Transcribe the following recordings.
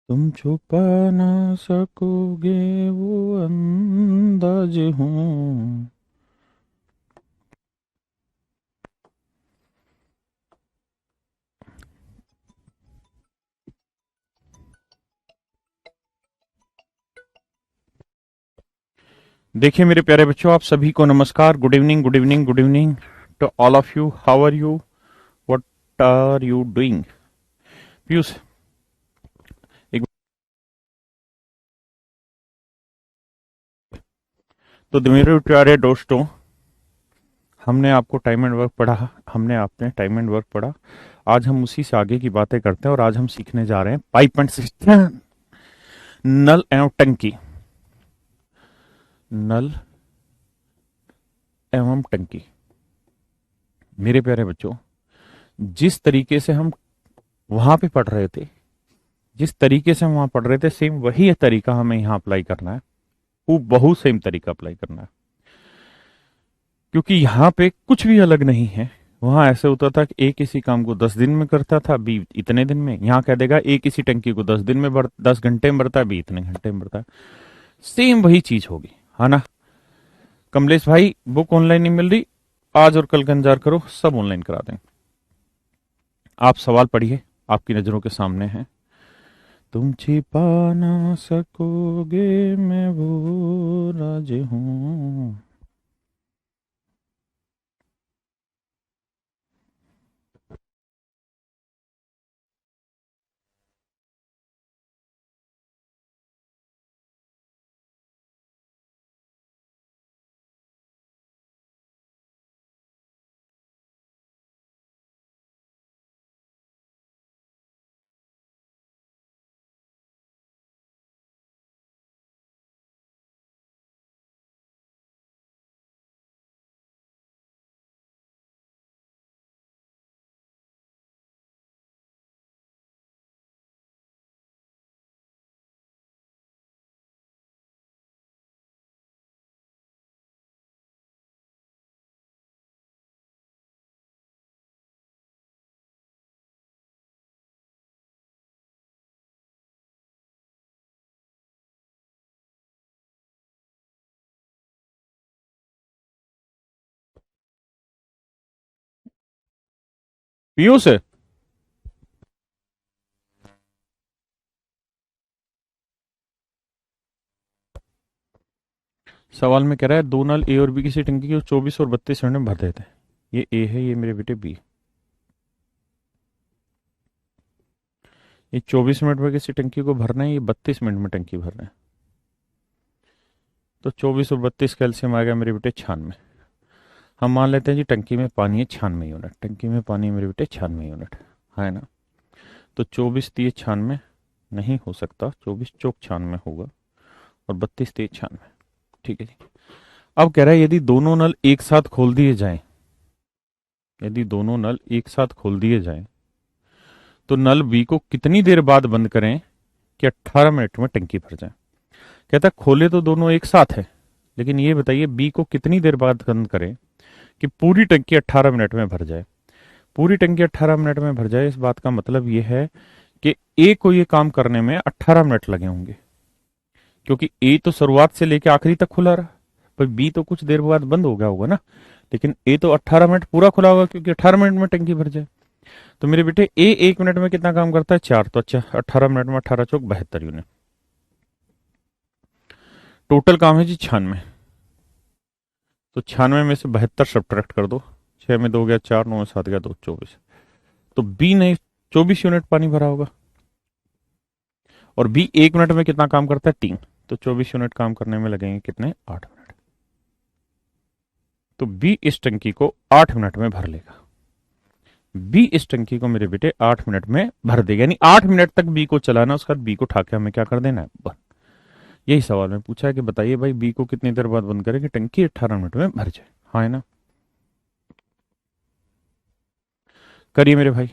तुम छुपा ना सकोगे वो अंदाज हूँ। देखिए मेरे प्यारे बच्चों, आप सभी को नमस्कार। Good evening, good evening, good evening to all of you. How are you? What are you doing? Piyush, एक तो मेरे प्यारे दोस्तों, हमने आपको टाइम एंड वर्क पढ़ा। हमने आपने टाइम एंड वर्क पढ़ा। आज हम उसी से आगे की बातें करते हैं और आज हम सीखने जा रहे हैं पाइप एंड सिस्टम, नल एवं टंकी। नल एवं टंकी। मेरे प्यारे बच्चों, जिस तरीके से हम वहां पे पढ़ रहे थे, जिस तरीके से हम वहां पढ़ रहे थे, सेम वही तरीका हमें यहाँ अप्लाई करना है। वो बहुत सेम तरीका अप्लाई करना है, क्योंकि यहाँ पे कुछ भी अलग नहीं है। वहां ऐसे होता था कि ए किसी काम को 10 दिन में करता था, बी इतने दिन में। यहाँ कह देगा ए किसी टंकी को 10 दिन में 10 घंटे में भरता है, बी इतने घंटे में भरता है। सेम वही चीज होगी, है ना? कमलेश भाई, बुक ऑनलाइन नहीं मिल रही, आज और कल का इंतजार करो, सब ऑनलाइन करा देंगे। आप सवाल पढ़िए, आपकी नजरों के सामने है। तुम छिपा ना सकोगे मैं वो राज हूं। पीयूष, सवाल में कह रहा है दो नल ए और बी किसी टंकी को 24 और 32 मिनट में भर देते हैं। ये ए है, ये मेरे बेटे बी। ये 24 मिनट में किसी टंकी को भरना है, ये 32 मिनट में टंकी भरना है। तो 24 और 32 कैल्शियम आ गया मेरे बेटे 96। हम मान लेते हैं जी टंकी में पानी है 96 यूनिट। टंकी में पानी है मेरे बेटे 96 यूनिट, है ना? तो 24 3 96 नहीं हो सकता, 24 चौक 96 होगा, और 32 3 96। ठीक है जी। अब कह रहा है यदि दोनों नल एक साथ खोल दिए जाएं, यदि दोनों नल एक साथ खोल दिए जाएं, तो नल बी को कितनी देर बाद बंद करें कि 18 मिनट में टंकी भर जाए? कहता है खोले तो दोनों एक साथ है, लेकिन ये बताइए बी को कितनी देर बाद बंद करें कि पूरी टंकी 18 मिनट में भर जाए। पूरी टंकी 18 मिनट में भर जाए, इस बात का मतलब ये है कि ए को ये काम करने में 18 मिनट लगे होंगे, क्योंकि ए तो शुरुआत से लेकर आखिरी तक खुला रहा। पर बी तो कुछ देर बाद बंद हो गया होगा ना, लेकिन ए तो 18 मिनट पूरा खुला होगा, क्योंकि 18 मिनट में टंकी भर जाए। तो मेरे बेटे ए 1 मिनट में कितना काम करता है? 4। तो अच्छा, 18 मिनट में 18 चौक 72 यूनिट। टोटल काम है जी 96। तो 96 में से 72 सब्ट्रैक्ट कर दो। 6 में 2 गया 4, 9 में 7 गया 2, 24। तो बी ने 24 यूनिट पानी भरा होगा, और बी 1 मिनट में कितना काम करता है? 3। तो 24 यूनिट काम करने में लगेंगे कितने? 8 मिनट। तो बी इस टंकी को 8 मिनट में भर लेगा। बी इस टंकी को मेरे बेटे 8 मिनट में भर देगा, यानी 8 मिनट तक बी को चलाना, उसके बाद बी को उठा के हमें क्या कर देना है? बंद। यही सवाल में पूछा है कि बताइए भाई बी को कितनी देर बाद बंद करें कि टंकी 18 मिनट में भर जाए। हाँ, है ना? करिए मेरे भाई।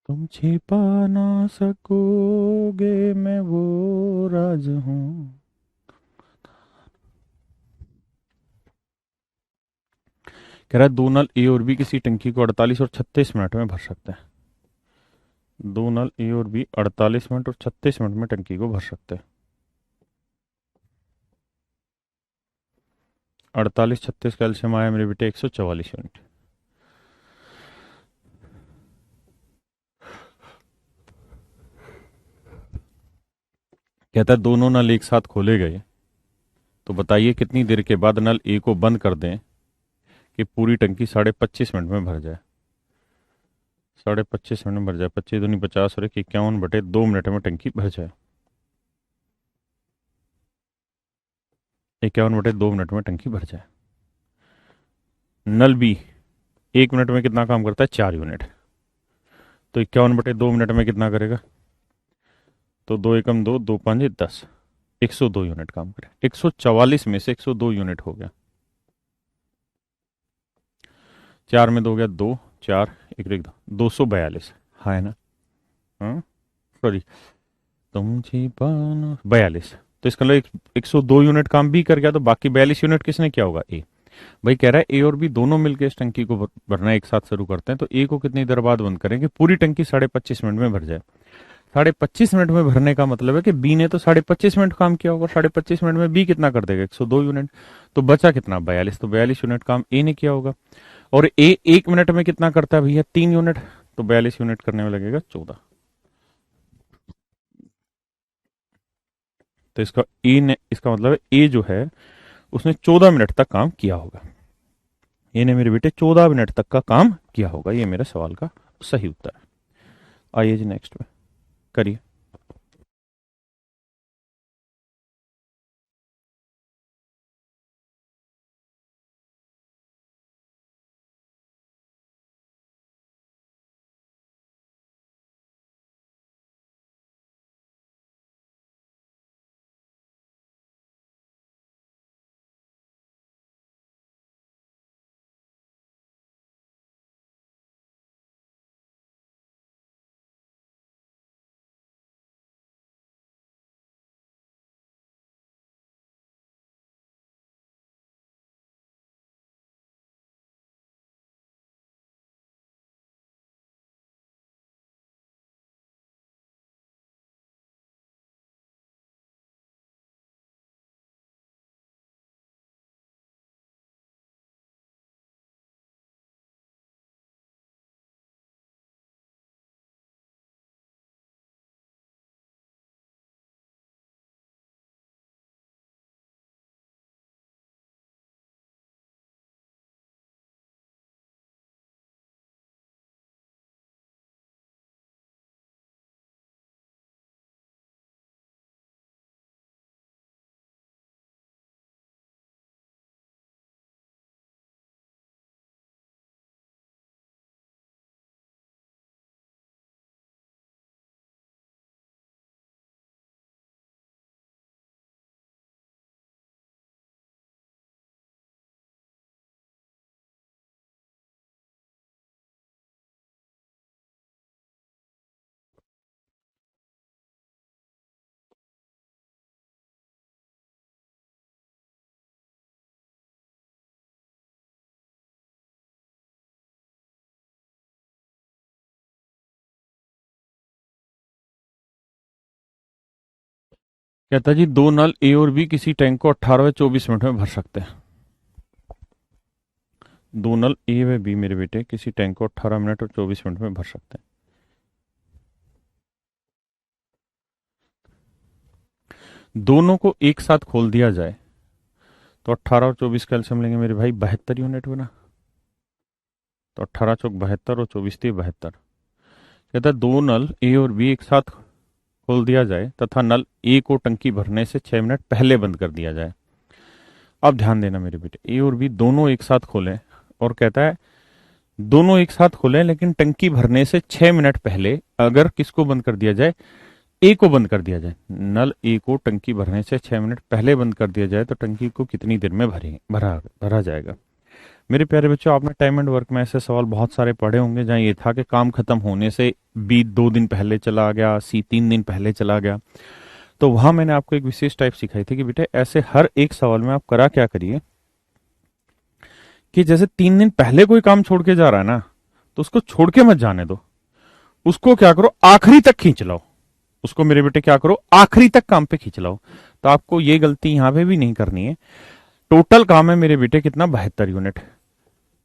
तुम छिपा ना सकोगे, मैं वो राज हूँ। कह रहा है दो नल ए और बी किसी टंकी को 48 और 36 मिनट में भर सकते हैं। दो नल ए और बी 48 मिनट और 36 मिनट में टंकी को भर सकते हैं। 48 36 कैल्शियम आया मेरे बेटे 144 यूनिट। कहता है दोनों नल एक साथ खोले गए, तो बताइए कितनी देर के बाद नल ए को बंद कर दें कि पूरी टंकी 25.5 मिनट में भर जाए। 25.5 मिनट में भर जाए, 25 दूनी 50 और 51/2 मिनट में टंकी भर जाए। 51/2 मिनट में टंकी भर जाए। नल बी 1 मिनट में कितना काम करता है? 4 यूनिट। तो 51/2 मिनट में कितना करेगा? तो 2 एकम 2, 2 5 10, 102 यूनिट काम करे। 144 में से 102 यूनिट हो गया। 4 में 2 हो गया 2, 4 1 1 242। हाँ है ना? हाँ सॉरी, तुम छिपाना 42। तो इसका मतलब 102 यूनिट काम भी कर गया, तो बाकी 42 यूनिट किसने किया होगा? ए। भाई कह रहा है ए और बी दोनों मिलकर इस टंकी को भरना एक साथ शुरू करते हैं, तो ए को कितनी देर बाद बंद करेंगे? पूरी टंकी 25.5 मिनट में भर जाए। 25.5 मिनट में भरने का मतलब है कि बी ने तो 25.5 मिनट काम किया होगा। 25.5 मिनट में बी कितना कर देगा? 102 यूनिट। तो बचा कितना? 42। तो 42 यूनिट काम ए ने किया होगा। और ए 1 मिनट में कितना करता है भैया? 3 यूनिट। तो 42 यूनिट करने में लगेगा 14। तो इसका ए ने, इसका मतलब है ए जो है उसने 14 मिनट तक काम किया होगा। ए ने मेरे बेटे 14 मिनट तक का काम किया होगा। ये मेरे सवाल का सही उत्तर है। आइए जी नेक्स्ट में करिए। कहता जी दो नल ए और बी किसी टैंक को 18 व 24 मिनट में भर सकते हैं। दो नल ए व बी मेरे बेटे किसी टैंक को 18 मिनट और 24 मिनट में भर सकते हैं। दोनों को एक साथ खोल दिया जाए तो 18 और 24 कैल्शियम लेंगे मेरे भाई 72 यूनिट बना। तो 18 चौक 72 और 24 3 72। कहता है दो नल ए और बी एक साथ खोल दिया जाए तथा नल ए को टंकी भरने से 6 मिनट पहले बंद कर दिया जाए। अब ध्यान देना मेरे बेटे, ए और बी दोनों एक साथ खोलें, और कहता है दोनों एक साथ खोलें लेकिन टंकी भरने से 6 मिनट पहले अगर किसको बंद कर दिया जाए? ए को बंद कर दिया जाए। नल ए को टंकी भरने से 6 मिनट पहले बंद कर दिया जाए तो टंकी को कितनी देर में भरा भरा जाएगा? मेरे प्यारे बच्चों, आपने टाइम एंड वर्क में ऐसे सवाल बहुत सारे पढ़े होंगे जहाँ ये था कि काम खत्म होने से बी 2 दिन पहले चला गया, सी 3 दिन पहले चला गया। तो वहां मैंने आपको एक विशेष टाइप सिखाई थी कि बेटे ऐसे हर एक सवाल में आप करा क्या करिए कि जैसे 3 दिन पहले कोई काम छोड़ के जा रहा है ना, तो उसको छोड़ के मत जाने दो, उसको क्या करो, आखिरी तक खींच लाओ। उसको मेरे बेटे क्या करो, आखिरी तक काम पे खींच लाओ। तो आपको ये गलती यहां पे भी नहीं करनी है। टोटल काम है मेरे बेटे कितना, 72 यूनिट।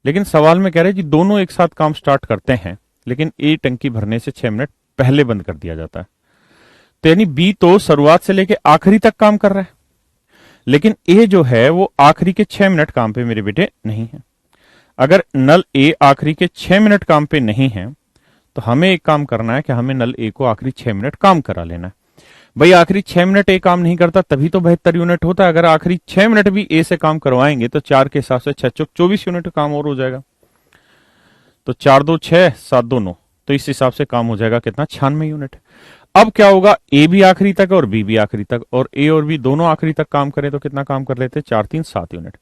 लेकिन सवाल में कह रहे हैं कि दोनों एक साथ काम स्टार्ट करते हैं, लेकिन ए टंकी भरने से 6 मिनट पहले बंद कर दिया जाता है। तो यानी बी तो शुरुआत से लेके आखिरी तक काम कर रहा है, लेकिन ए जो है वो आखिरी के 6 मिनट काम पे मेरे बेटे नहीं है। अगर नल ए आखिरी के 6 मिनट काम पे नहीं है, तो हमें एक काम करना है कि हमें नल ए को आखिरी 6 मिनट काम करा लेना है। भाई आखिरी 6 मिनट ए काम नहीं करता तभी तो 72 यूनिट होता है। अगर आखिरी 6 मिनट भी ए से काम करवाएंगे तो 4 के हिसाब से 6 चौक 24 यूनिट काम और हो जाएगा। तो 4 2 6 7 2 9, तो इस हिसाब से काम हो जाएगा कितना, 96 यूनिट। अब क्या होगा, ए भी आखिरी तक और बी भी आखिरी तक, और ए और बी दोनों आखिरी तक काम करें तो कितना काम कर लेते हैं, 4 3 7 यूनिट।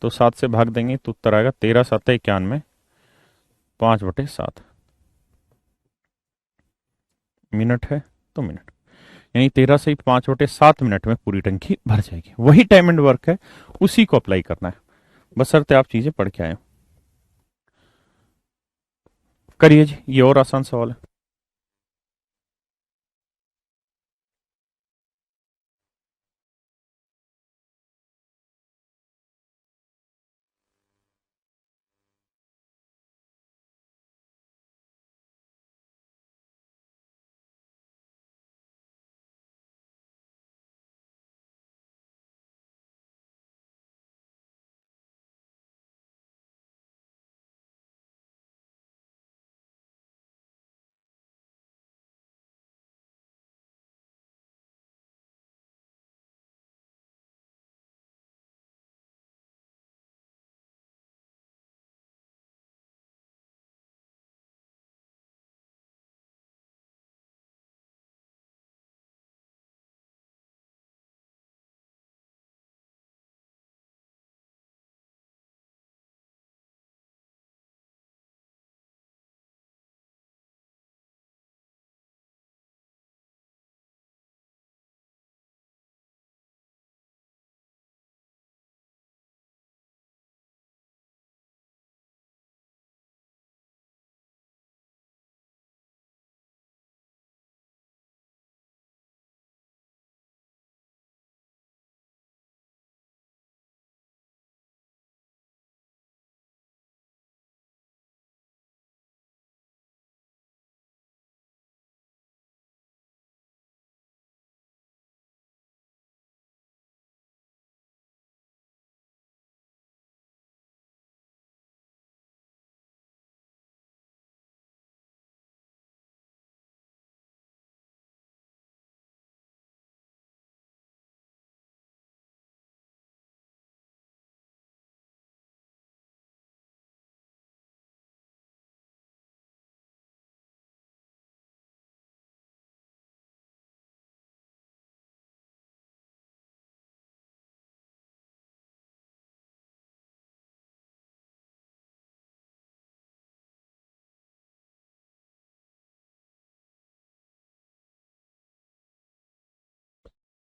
तो 7 से भाग देंगे तो उत्तर आएगा 13 7 91, 5/7 मिनट है तो मिनट, यानी 13 से 5/7 मिनट में पूरी टंकी भर जाएगी। वही टाइम एंड वर्क है, उसी को अप्लाई करना है, बशर्ते आप चीजें पढ़ के आए। करिए जी, ये और आसान सवाल है।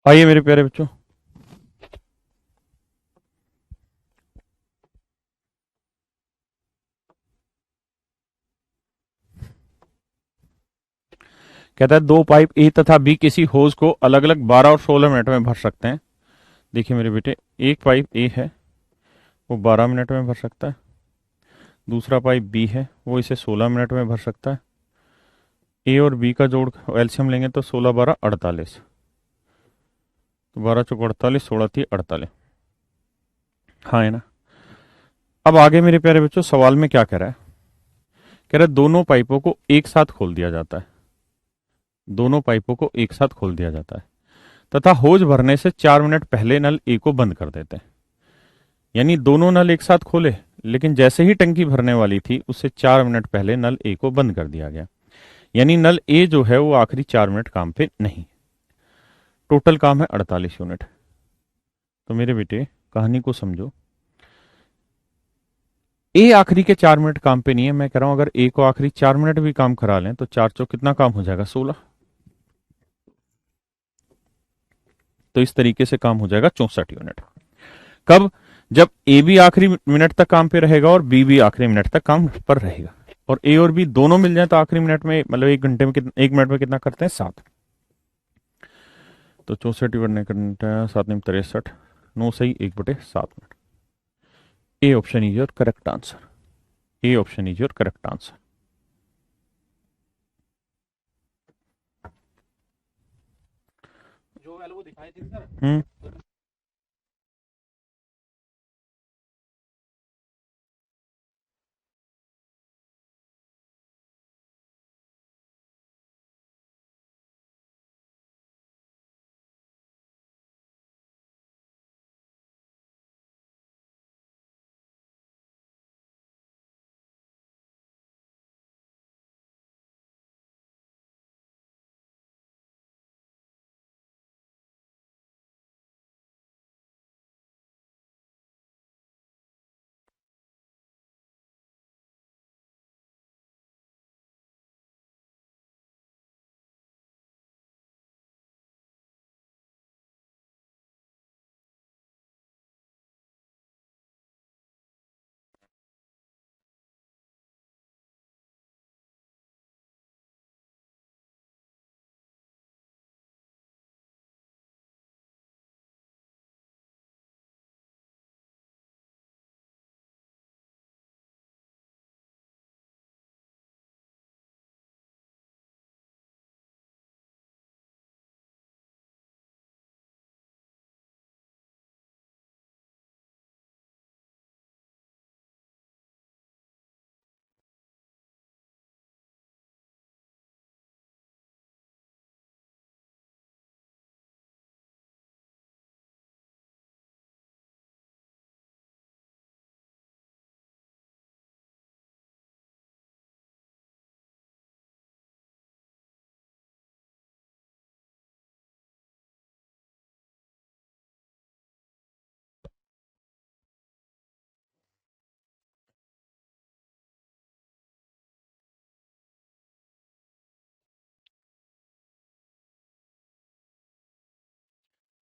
आइए मेरे प्यारे बच्चों, कहता है दो पाइप ए तथा बी किसी होज को अलग अलग 12 और 16 मिनट में भर सकते हैं। देखिए मेरे बेटे, एक पाइप ए है वो 12 मिनट में भर सकता है, दूसरा पाइप बी है वो इसे 16 मिनट में भर सकता है। ए और बी का जोड़ एलसीएम लेंगे तो 16 12 48, तो 12 चौक 48, 16 3 48। हाँ है ना। अब आगे मेरे प्यारे बच्चों सवाल में क्या कह रहा है, कह रहा है दोनों पाइपों को एक साथ खोल दिया जाता है, दोनों पाइपों को एक साथ खोल दिया जाता है तथा होज भरने से 4 मिनट पहले नल ए को बंद कर देते हैं। यानी दोनों नल एक साथ खोले, लेकिन जैसे ही टंकी भरने वाली थी उससे 4 मिनट पहले नल ए को बंद कर दिया गया। यानी नल ए जो है वो आखिरी 4 मिनट काम पे नहीं। टोटल काम है 48 यूनिट। तो मेरे बेटे कहानी को समझो, ए आखिरी के 4 मिनट काम पे नहीं है, मैं कह रहा हूं अगर ए को आखिरी 4 मिनट भी काम करा लें तो 4 चौक कितना काम हो जाएगा, 16। तो इस तरीके से काम हो जाएगा 64 यूनिट। कब? जब ए भी आखिरी मिनट तक काम पे रहेगा और बी भी आखिरी मिनट तक काम पर रहेगा, और ए और बी दोनों मिल जाए तो आखिरी मिनट में, मतलब 1 घंटे में कितना, 1 मिनट में कितना करते हैं, 7। तो 64 7 × 63, 9 सही 1/7 minute. A option is your correct answer. A option is your correct answer. जो वैल्यू वो दिखाई थी सर। हम्म।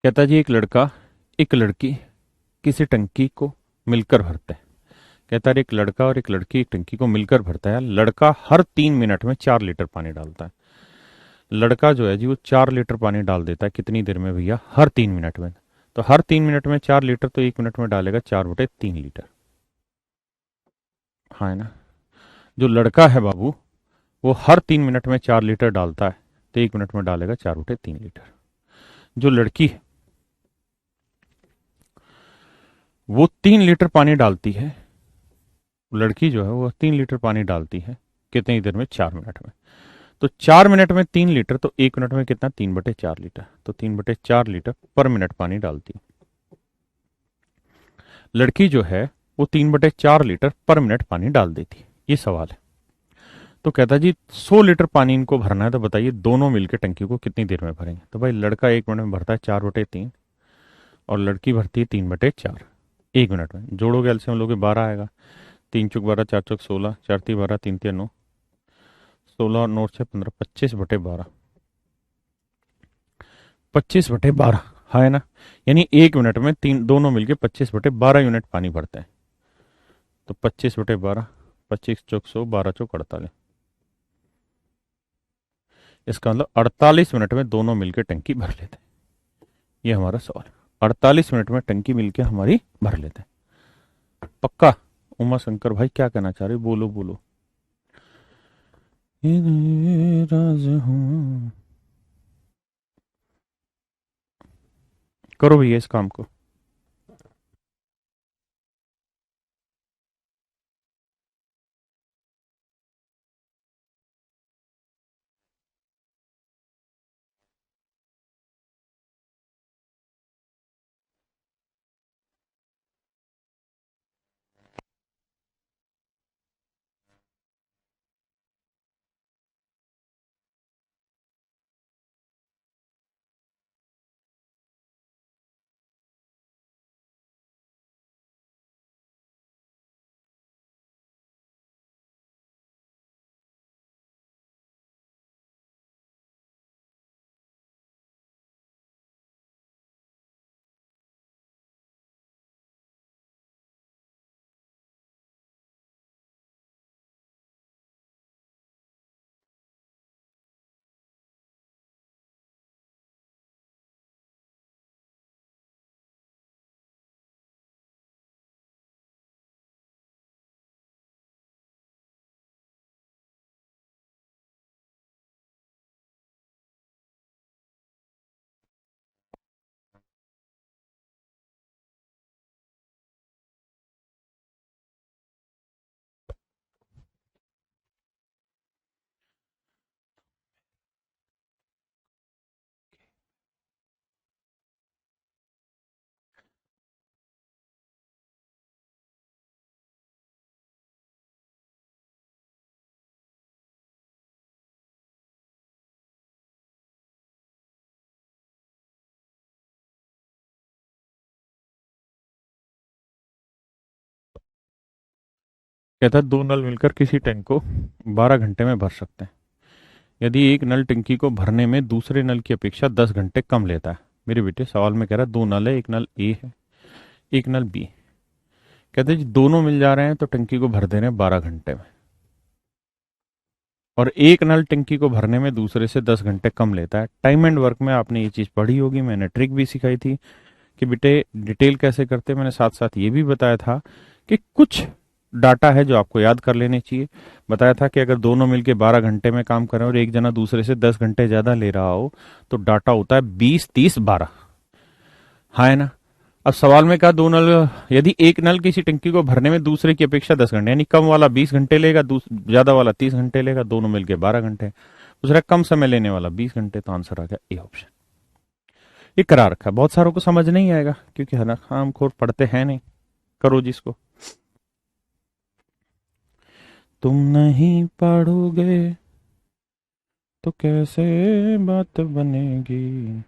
कहता जी एक लड़का एक लड़की किसी टंकी को मिलकर भरते हैं। कहता है एक लड़का और एक लड़की एक टंकी को मिलकर भरता है। लड़का हर 3 मिनट में 4 लीटर पानी डालता है। लड़का जो है जी वो 4 लीटर पानी डाल देता है कितनी देर में भैया, हर 3 मिनट में। तो हर 3 मिनट में 4 लीटर, तो 1 मिनट में डालेगा 4/3 लीटर। हाँ है ना। जो लड़का है बाबू वो हर 3 मिनट में 4 लीटर डालता है, तो 1 मिनट में डालेगा 4/3 लीटर। जो लड़की है वो 3 लीटर पानी डालती है, लड़की जो है वो 3 लीटर पानी डालती है कितनी देर में, 4 मिनट में। तो 4 मिनट में 3 लीटर, तो 1 मिनट में कितना, 3/4 लीटर। तो 3/4 लीटर पर मिनट पानी डालती है लड़की जो है, वो 3/4 लीटर पर मिनट पानी डाल देती है। ये सवाल है। तो कहता जी 100 लीटर पानी इनको भरना है, तो बताइए दोनों मिलकर टंकी को कितनी देर में भरेंगे। तो भाई लड़का 1 मिनट में भरता है 4/3, और लड़की भरती है 3/4, 1 मिनट में। जोड़ोगे एलसीएम लोगे 12 आएगा। 3 × 4 = 12, 4 × 16, 4 × 12, 3 × 9, 16 और 9 × 6 = 15, 25/12, 25/12। हाँ है ना। यानी 1 मिनट में तीन दोनों मिलके 25/12 यूनिट पानी भरते हैं। तो 25/12, 25 × 100, 12 × 4 = 48। इसका मतलब 48 मिनट में दोनों मिलकर टंकी भर लेते हैं। ये हमारा सवाल। 48 मिनट में टंकी मिलके हमारी भर लेते हैं पक्का। उमा शंकर भाई क्या कहना चाह रहे, बोलो बोलो। राज हूं। करो भैया इस काम को। कहता है दो नल मिलकर किसी टैंक को 12 घंटे में भर सकते हैं यदि एक नल टंकी को भरने में दूसरे नल की अपेक्षा 10 घंटे कम लेता है। मेरे बेटे सवाल में कह रहा है दो नल है, एक नल ए है एक नल बी। कहते हैं जी दोनों मिल जा रहे हैं तो टंकी को भर दे रहे हैं 12 घंटे में, और एक नल टंकी को भरने में दूसरे से 10 घंटे कम लेता है। टाइम एंड वर्क में आपने ये चीज़ पढ़ी होगी, मैंने ट्रिक भी सिखाई थी कि बेटे डिटेल कैसे करते हैं। मैंने साथ साथ ये भी बताया था कि कुछ डाटा है जो आपको याद कर लेने चाहिए। बताया था कि अगर दोनों मिलके 12 घंटे में काम करें और एक जना दूसरे से 10 घंटे ज़्यादा ले रहा हो तो डाटा होता है 20 30 12। हाँ है ना। अब सवाल में कहा दो नल, यदि एक नल किसी टंकी को भरने में दूसरे की अपेक्षा 10 घंटे, यानी कम वाला 20 घंटे लेगा, ज्यादा वाला 30 घंटे लेगा, दोनों मिलके 12 घंटे। दूसरा कम समय लेने वाला 20 घंटे। तो आंसर आ गया ए ऑप्शन। ये करा रखा है, बहुत सारों को समझ नहीं आएगा क्योंकि है ना हम खोर पढ़ते हैं नहीं। करो जिसको। तुम नहीं पढ़ोगे तो कैसे बात बनेगी।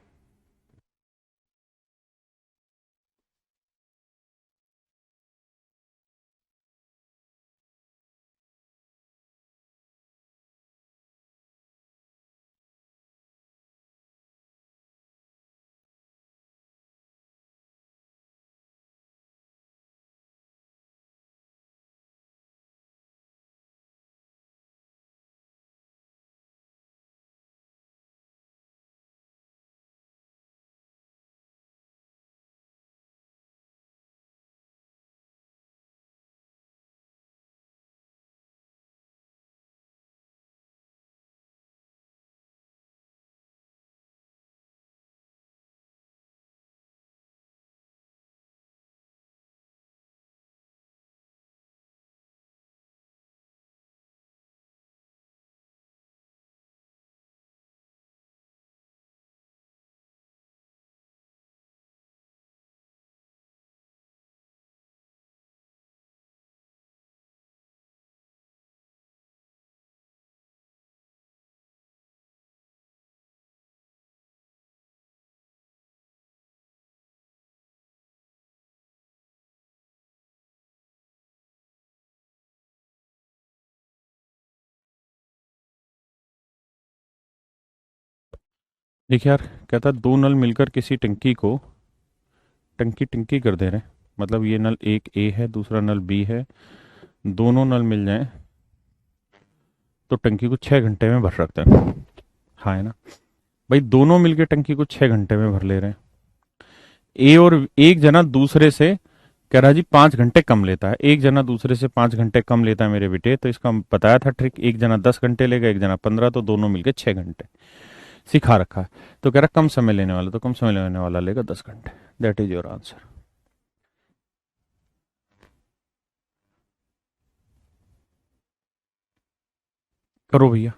देखिए यार, कहता है दो नल मिलकर किसी टंकी को टंकी टंकी कर दे रहे हैं। मतलब ये नल एक ए है, दूसरा नल बी है, दोनों नल मिल जाएं तो टंकी को 6 घंटे में भर सकते हैं। हाँ है ना भाई, दोनों मिलके टंकी को 6 घंटे में भर ले रहे हैं। ए और एक जना दूसरे से कह रहा है जी 5 घंटे कम लेता है। एक जना दूसरे से 5 घंटे कम लेता है मेरे बेटे, तो इसका बताया था ट्रिक, एक जना 10 घंटे लेगा, एक जना 15, तो दोनों मिलके 6 घंटे सिखा रखा है। तो कह रहा कम समय लेने वाला, तो कम समय लेने वाला लेगा 10 घंटे। That is your answer. करो भैया।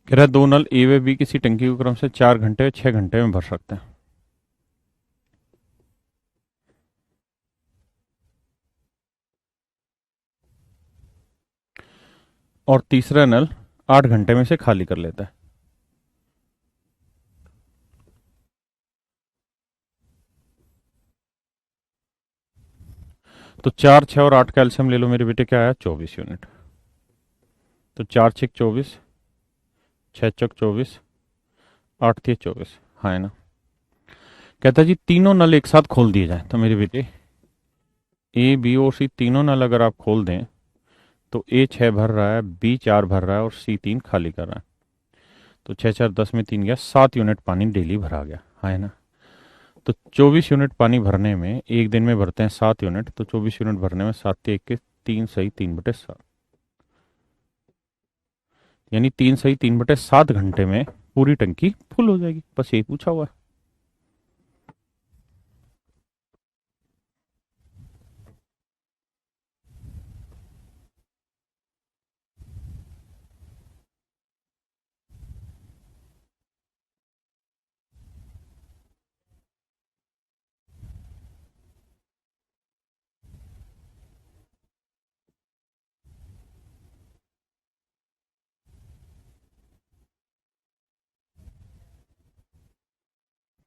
कह रहा है दो नल ए व बी किसी टंकी को क्रम से 4 घंटे और 6 घंटे में भर सकते हैं, और तीसरा नल 8 घंटे में से खाली कर लेता है। तो 4 6 और 8 कैल्शियम ले लो मेरे बेटे, क्या आया 24 यूनिट। तो 4 6 24, छः चौक 24, 8 तिये 24, हाँ है ना। कहता है जी तीनों नल एक साथ खोल दिए जाए, तो मेरे बेटे ए बी और सी तीनों नल अगर आप खोल दें तो ए 6 भर रहा है, बी 4 भर रहा है और सी 3 खाली कर रहा है। तो 6 4 10 में 3 गया, 7 यूनिट पानी डेली भरा गया, हाँ है ना। तो 24 यूनिट पानी भरने में, एक दिन में भरते हैं 7 यूनिट, तो 24 यूनिट भरने में 7 के 1 के 3 सही 3/7, यानी 3 सही 3/7 घंटे में पूरी टंकी फुल हो जाएगी। बस यही पूछा हुआ है।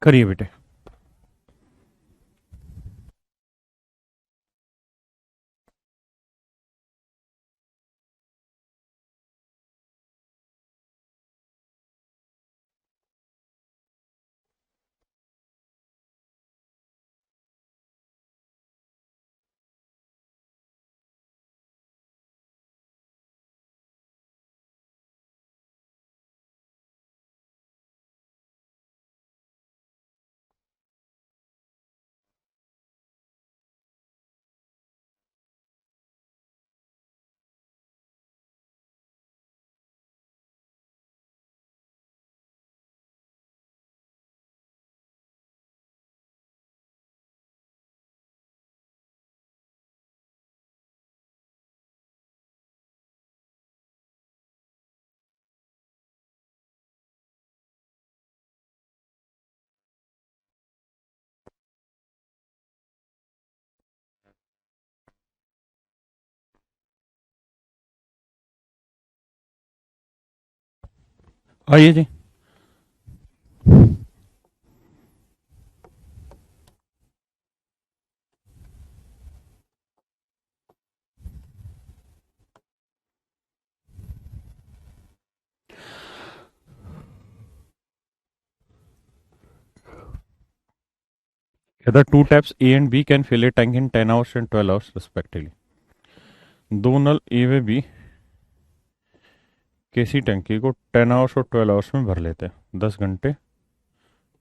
करिए बेटे। आइए जी। कहता है two taps A and B can fill a tank in 10 hours and 12 hours respectively. दो नल ए व बी किसी टंकी को 10 आवर्स और 12 आवर्स में भर लेते हैं, 10 घंटे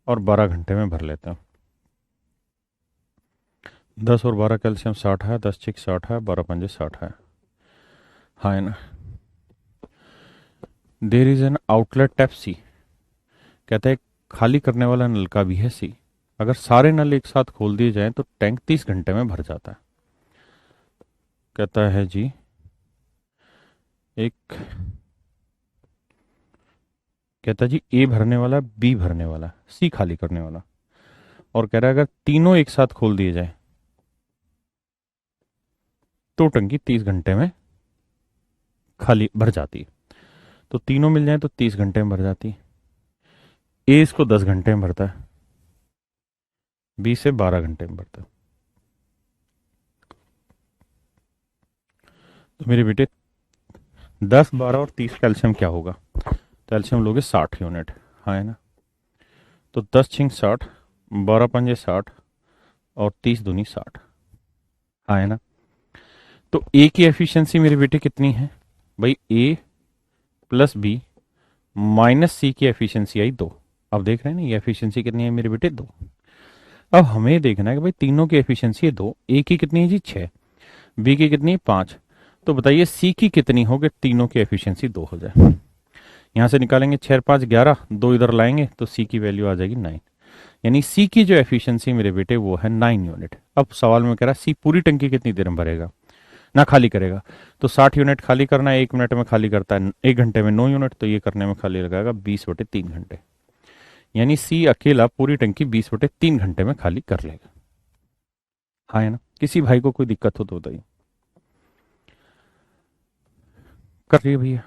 और 12 घंटे में भर लेते हैं। 10 और 12 कैल्शियम 60 है, 10 छिक 60 है, 12 पंजे 60 है, हाँ है ना। There is an outlet tap C. कहते हैं खाली करने वाला नल का भी है सी। अगर सारे नल एक साथ खोल दिए जाएं तो टैंक 30 घंटे में भर जाता है। कहता है जी एक, कहता है जी ए भरने वाला, बी भरने वाला, सी खाली करने वाला, और कह रहा है अगर तीनों एक साथ खोल दिए जाए तो टंकी 30 घंटे में खाली भर जाती है। तो तीनों मिल जाए तो 30 घंटे में भर जाती है। ए इसको 10 घंटे में भरता है, बी से 12 घंटे में भरता है। तो मेरे बेटे 10 12 और 30 कैल्शियम क्या होगा? कैल्शियम लोगे 60 यूनिट, हाँ है ना। तो 10 छिंग 60, 12 पंजे 60 और 30 दूनी 60, हाँ है ना। तो ए की एफिशिएंसी मेरे बेटे कितनी है भाई? ए प्लस बी माइनस सी की एफिशिएंसी आई 2। अब देख रहे हैं ना ये एफिशिएंसी कितनी है मेरे बेटे? 2। अब हमें देखना है कि भाई तीनों की एफिशिएंसी है 2, ए की कितनी है जी? 6, बी की कितनी है? 5। तो बताइए सी की कितनी हो कि तीनों की एफिशिएंसी 2 हो जाए? यहां से निकालेंगे 6 5 11, 2 इधर लाएंगे तो सी की वैल्यू आ जाएगी 9। यानी सी की जो एफिशिएंसी मेरे बेटे वो है 9 यूनिट। अब सवाल में कह रहा है सी पूरी टंकी कितनी देर में भरेगा ना खाली करेगा? तो 60 यूनिट खाली करना है, 1 मिनट में खाली करता है, 1 घंटे में 9 यूनिट, तो ये करने में खाली लगाएगा 20/3 घंटे। यानी सी अकेला पूरी टंकी 20/3 घंटे में खाली कर लेगा, हाँ है ना। किसी भाई को कोई दिक्कत हो तो बताइए। कर रही है भैया।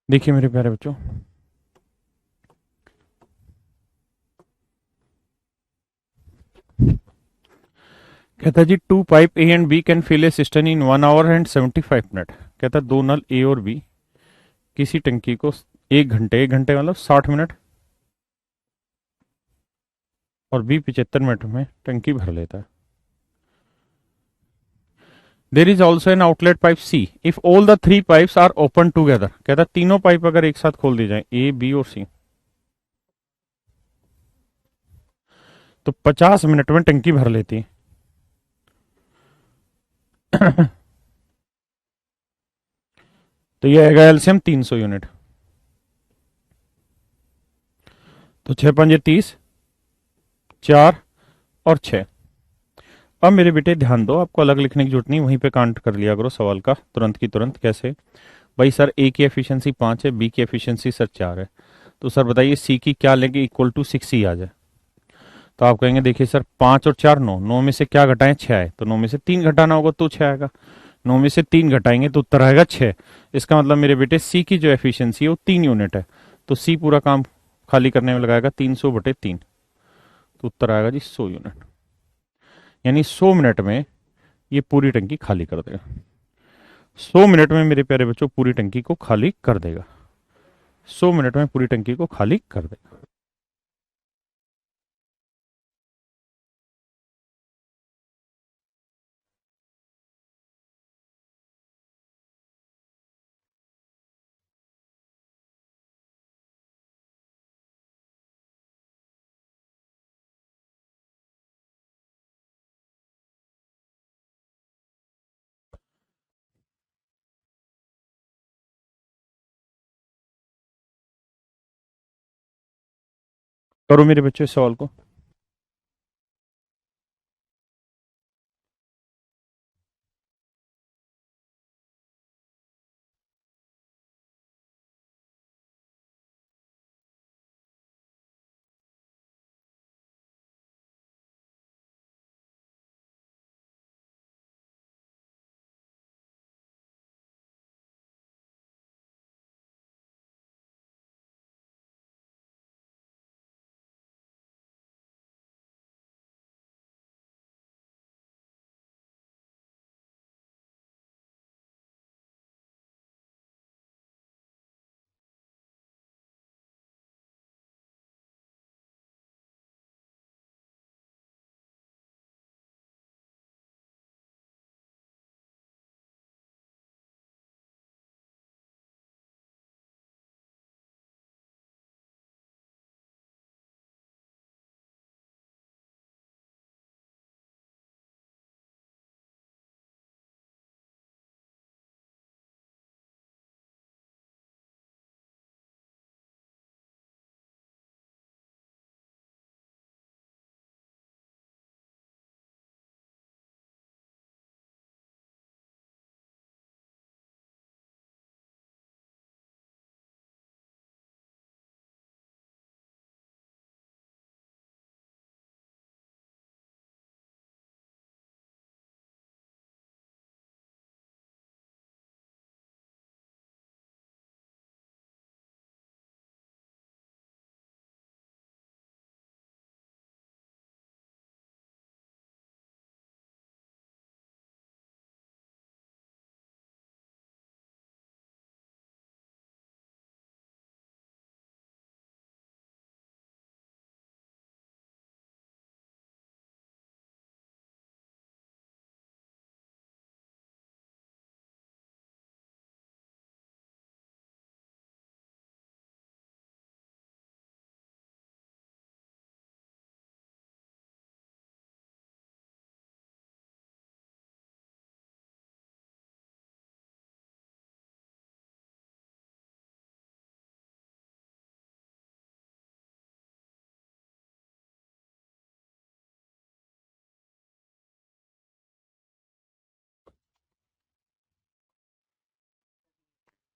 देखिए मेरे प्यारे बच्चों, कहता है जी 2 pipe A and B can fill a cistern in 1 hour and 75 minute. कहता है दो नल ए और बी किसी टंकी को 1 घंटे, 1 घंटे मतलब 60 मिनट, और बी 75 मिनट में टंकी भर लेता है। There is also an outlet pipe C if all the 3 pipes are open together. कहता है तीनों पाइप अगर एक साथ खोल दी जाए, ए बी और सी, तो 50 मिनट में टंकी भर लेती है। तो ये आएगा एलसीएम 300 यूनिट। तो 6 5 30, 4 और 6। अब मेरे बेटे ध्यान दो, आपको अलग लिखने की जरूरत नहीं, वहीं पे काउंट कर लिया करो सवाल का तुरंत की तुरंत। कैसे भाई सर, ए की एफिशिएंसी 5 है, बी की एफिशिएंसी सर 4 है, तो सर बताइए सी की क्या लेंगे इक्वल टू 6 ही आ जाए। तो आप कहेंगे देखिए सर 5 और 4 9, 9 में से क्या घटाएं, 6 है, तो 9 में से 3 घटाना होगा तो 6 आएगा। 9 में से 3 घटाएंगे तो उत्तर आएगा 6। इसका मतलब मेरे बेटे सी की जो एफिशिएंसी है वो 3 यूनिट है, तो सी पूरा काम खाली करने में लगाएगा 300/3, तो उत्तर आएगा जी 100 यूनिट। यानी 100 मिनट में ये पूरी टंकी खाली कर देगा। 100 मिनट में मेरे प्यारे बच्चों पूरी टंकी को खाली कर देगा। 100 मिनट में पूरी टंकी को खाली कर देगा। करो मेरे बच्चों इस सवाल को।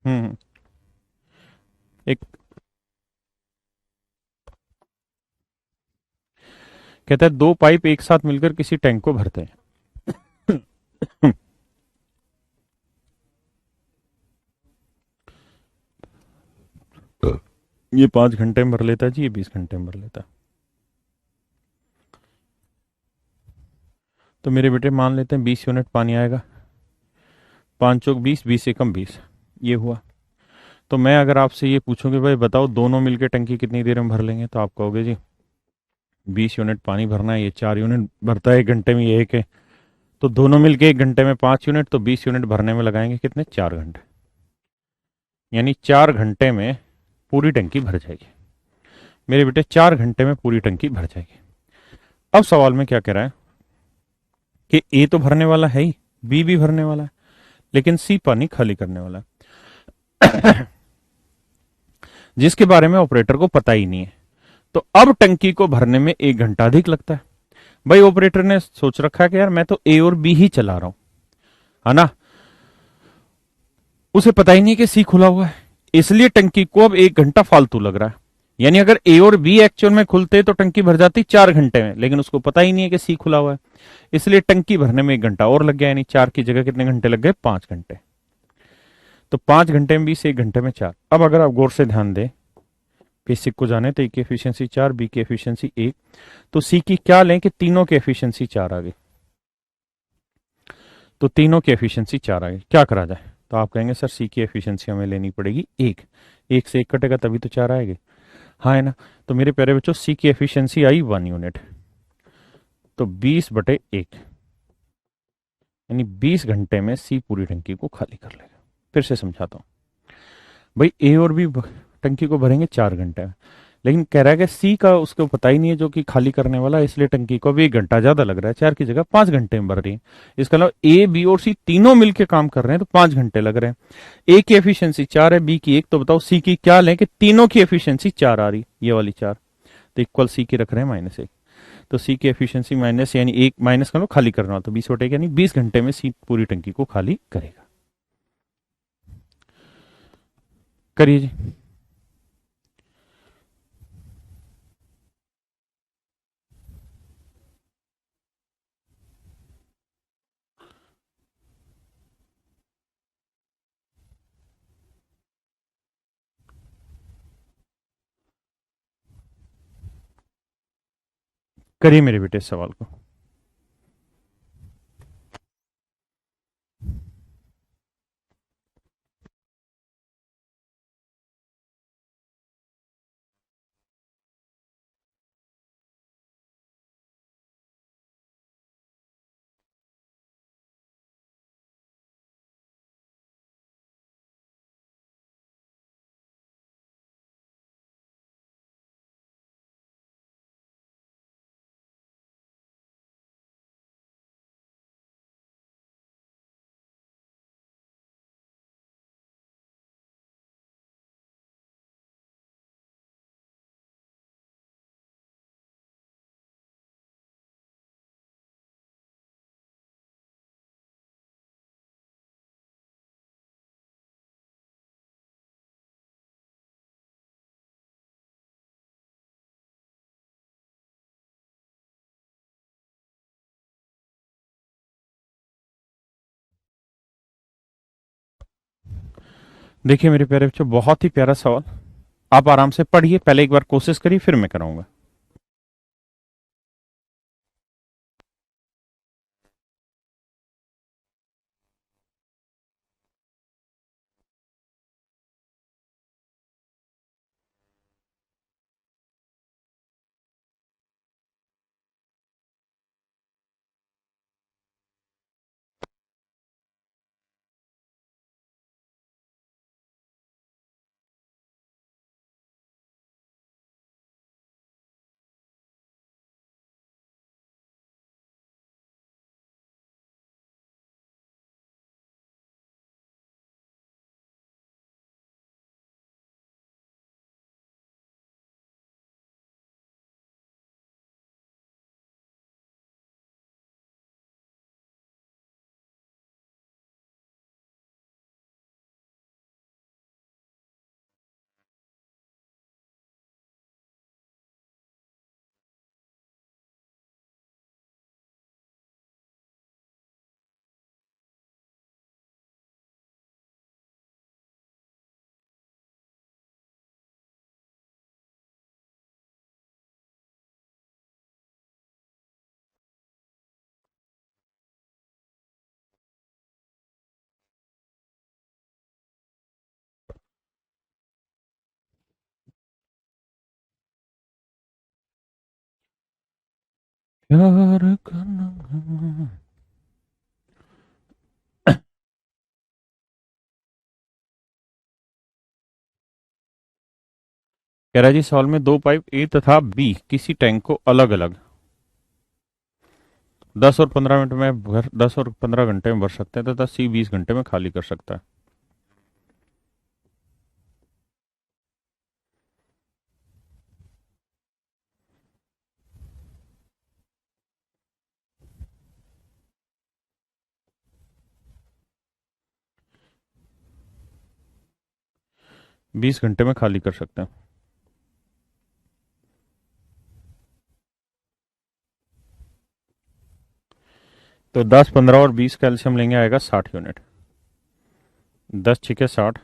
हम्म। एक कहता है 2 पाइप एक साथ मिलकर किसी टैंक को भरते हैं। ये 5 घंटे में भर लेता है जी, ये 20 घंटे में भर लेता है। तो मेरे बेटे मान लेते हैं 20 यूनिट पानी आएगा, 5 चौक 20, 20 एकम 20, ये हुआ। तो मैं अगर आपसे ये पूछूं कि भाई बताओ दोनों मिलके टंकी कितनी देर में भर लेंगे, तो आप कहोगे जी 20 यूनिट पानी भरना है, ये 4 यूनिट भरता है 1 घंटे में, ये एक है। तो दोनों मिलके 1 घंटे में 5 यूनिट, तो 20 यूनिट भरने में लगाएंगे कितने, 4 घंटे। यानी 4 घंटे में पूरी टंकी भर जाएगी मेरे बेटे, 4 घंटे में पूरी टंकी भर जाएगी। अब सवाल में क्या कह रहा है कि ए तो भरने वाला है ही, बी भी भरने वाला है, लेकिन सी पानी खाली करने वाला है, जिसके बारे में ऑपरेटर को पता ही नहीं है। तो अब टंकी को भरने में 1 घंटा अधिक लगता है। भाई ऑपरेटर ने सोच रखा है कि यार मैं तो ए और बी ही चला रहा हूं, है ना, उसे पता ही नहीं कि सी खुला हुआ है, इसलिए टंकी को अब 1 घंटा फालतू लग रहा है। यानी अगर ए और बी एक्चुअल में खुलते तो टंकी भर जाती 4 घंटे में, लेकिन उसको पता ही नहीं है कि सी खुला हुआ है, इसलिए टंकी भरने में 1 घंटा और लग गया। यानी 4 की जगह कितने घंटे लग गए, 5 घंटे। तो 5 घंटे में 20, 1 घंटे में 4। अब अगर आप गौर से ध्यान दें, बेसिक को जाने तो ए की एफिशिएंसी 4, बी की एफिशिएंसी 1, तो सी की क्या लें कि तीनों की एफिशिएंसी 4 आ गई। तो तीनों की एफिशिएंसी 4 आ गई, क्या करा जाए। तो आप कहेंगे सर सी की एफिशिएंसी हमें लेनी पड़ेगी 1, 1 से 1 कटेगा तभी तो 4 आएगी, हाँ है ना। तो मेरे प्यारे बच्चों सी की एफिशिएंसी आई 1 यूनिट, तो 20/1, यानी 20 घंटे में सी पूरी टंकी को खाली कर लेगा। फिर से समझाता हूँ, भाई ए और बी टंकी को भरेंगे 4 घंटे में, लेकिन कह रहा है कि सी का उसको पता ही नहीं है जो कि खाली करने वाला है, इसलिए टंकी को अभी 1 घंटा ज्यादा लग रहा है, 4 की जगह 5 घंटे में भर रही है। इसके अलावा ए बी और सी तीनों मिलकर काम कर रहे हैं, तो 5 घंटे लग रहे हैं। ए की एफिशिएंसी 4 है, बी की 1, तो बताओ सी की क्या लें कि तीनों की एफिशिएंसी 4 आ रही, ये वाली 4, तो इक्वल सी की रख रहे हैं -1। तो सी की एफिशिएंसी माइनस, यानी 1 माइनस कर लो, खाली करना हो तो 20/1, यानी 20 घंटे में सी पूरी टंकी को खाली करेगा। करिए जी। करिए मेरे बेटे इस सवाल को। देखिए मेरे प्यारे बच्चों, बहुत ही प्यारा सवाल। आप आराम से पढ़िए, पहले एक बार कोशिश करिए, फिर मैं कराऊंगा। प्यार करना। कह रहा जी सवाल में दो पाइप ए तथा बी किसी टैंक को अलग अलग 10 और 15 मिनट में भर 10 और 15 घंटे में भर सकते हैं तथा सी 20 घंटे में खाली कर सकता है। 20 घंटे में खाली कर सकते हैं। तो 10 15 और 20 कैल्शियम लेंगे आएगा 60 यूनिट। 10 6 60,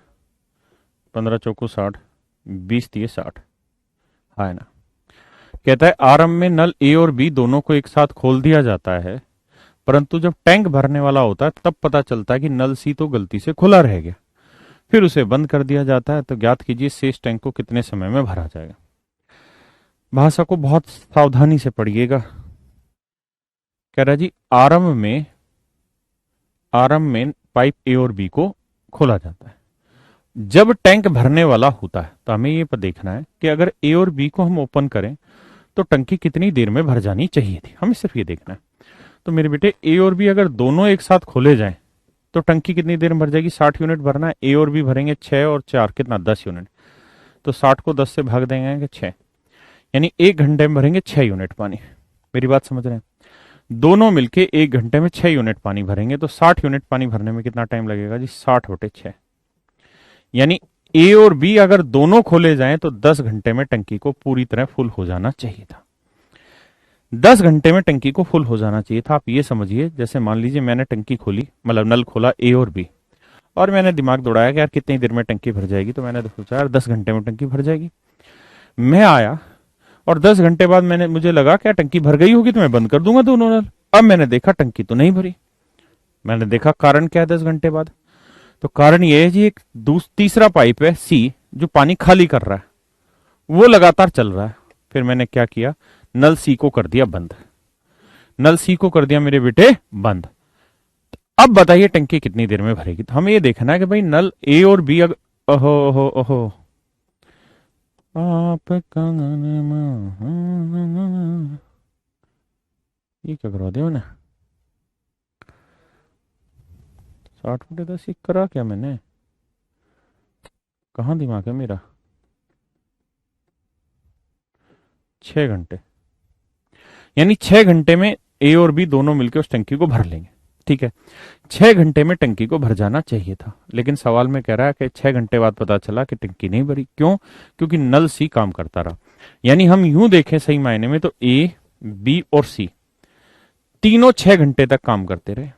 15 चौको 60, 20 3 60। हाँ है ना। कहता है आरंभ में नल ए और बी दोनों को एक साथ खोल दिया जाता है, परंतु जब टैंक भरने वाला होता है तब पता चलता है कि नल सी तो गलती से खुला रह गया। फिर उसे बंद कर दिया जाता है। तो ज्ञात कीजिए शेष टैंक को कितने समय में भरा जाएगा। भाषा को बहुत सावधानी से पढ़िएगा। कह रहा जी आरंभ में पाइप ए और बी को खोला जाता है। जब टैंक भरने वाला होता है तो हमें ये देखना है कि अगर ए और बी को हम ओपन करें तो टंकी कितनी देर में भर जानी चाहिए थी, हमें सिर्फ ये देखना है। तो मेरे बेटे ए और बी अगर दोनों एक साथ खोले जाएं तो टंकी कितनी देर में भर जाएगी। 60 यूनिट भरना है। ए और बी भरेंगे 6 और 4 कितना 10 यूनिट। तो 60 को 10 से भाग देंगे कि 6, यानी 1 घंटे में भरेंगे 6 यूनिट पानी। मेरी बात समझ रहे हैं। दोनों मिलके 1 घंटे में 6 यूनिट पानी भरेंगे तो 60 यूनिट पानी भरने में कितना टाइम लगेगा जी। 60/6, यानी ए और बी अगर दोनों खोले जाएं तो 10 घंटे में टंकी को पूरी तरह फुल हो जाना चाहिए था। 10 घंटे में टंकी को फुल हो जाना चाहिए था। आप ये समझिए जैसे मान लीजिए मैंने टंकी खोली, मतलब नल खोला ए और बी, और मैंने दिमाग दौड़ाया कि यार कितनी देर में टंकी भर जाएगी। तो मैंने सोचा यार 10 घंटे में टंकी भर जाएगी। मैं आया और 10 घंटे बाद मुझे लगा क्या टंकी भर गई होगी तो मैं बंद कर दूंगा दोनों नल। अब मैंने देखा टंकी तो नहीं भरी। मैंने देखा कारण क्या है 10 घंटे बाद। तो कारण ये है जी एक तीसरा पाइप है सी जो पानी खाली कर रहा है, वो लगातार चल रहा है। फिर मैंने क्या किया, नल सी को कर दिया बंद। नल सी को कर दिया मेरे बेटे बंद। अब बताइए टंकी कितनी देर में भरेगी। तो हमें ये देखना है कि भाई नल ए और बी अगर ओहो ओहो ओहो आप कंगन में ये क्या करा दिया मैंने। 60/10 ये करा क्या मैंने, कहाँ दिमाग है मेरा। 6 घंटे, यानी 6 घंटे में ए और बी दोनों मिलकर उस टंकी को भर लेंगे। ठीक है, 6 घंटे में टंकी को भर जाना चाहिए था, लेकिन सवाल में कह रहा है कि 6 घंटे बाद पता चला कि टंकी नहीं भरी। क्यों? क्योंकि नल सी काम करता रहा। यानी हम यूं देखें सही मायने में तो ए बी और सी तीनों 6 घंटे तक काम करते रहे।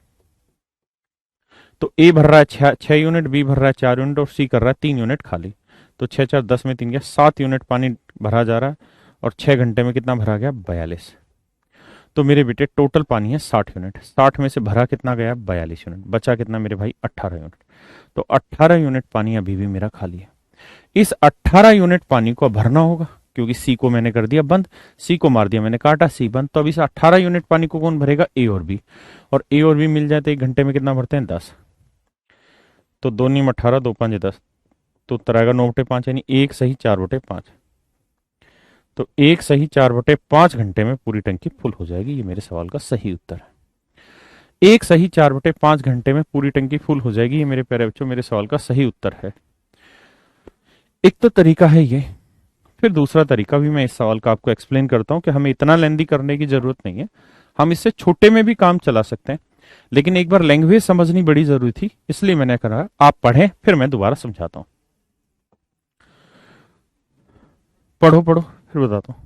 तो ए भर रहा है 6 यूनिट, बी भर रहा है 4 यूनिट और सी कर रहा है 3 यूनिट खाली। तो 6 4 10 में 3 गया 7 यूनिट पानी भरा जा रहा है। और 6 घंटे में कितना भरा गया 42। तो मेरे बेटे टोटल पानी है 60 यूनिट। 60 में से भरा कितना गया 42 यूनिट। बचा कितना मेरे भाई 18 यूनिट। तो 18 यूनिट पानी अभी भी मेरा खाली है। इस 18 यूनिट पानी को भरना होगा क्योंकि सी को मैंने कर दिया बंद। सी को मार दिया मैंने काटा, सी बंद। तो अब इस 18 यूनिट पानी को कौन भरेगा, ए और बी। और ए और बी मिल जाए तो 1 घंटे में कितना भरते हैं 10। तो 2 नीम 18, 2 5 10। तो उत्तर आएगा 9/5, यानी एक सही 4/5। तो एक सही 4/5 घंटे में पूरी टंकी फुल हो जाएगी। ये मेरे सवाल का सही उत्तर है। एक सही 4/5 घंटे में पूरी टंकी फुल हो जाएगी। ये मेरे प्यारे बच्चों मेरे सवाल का सही उत्तर है। एक तो तरीका है ये। फिर दूसरा तरीका भी मैं इस सवाल का आपको एक्सप्लेन करता हूं कि हमें इतना लेंदी करने की जरूरत नहीं है। हम इससे छोटे में भी काम चला सकते हैं, लेकिन एक बार लैंग्वेज समझनी बड़ी जरूरी थी, इसलिए मैंने कहा आप पढ़ें फिर मैं दोबारा समझाता हूं। पढ़ो पढ़ो फिर बताता हूं।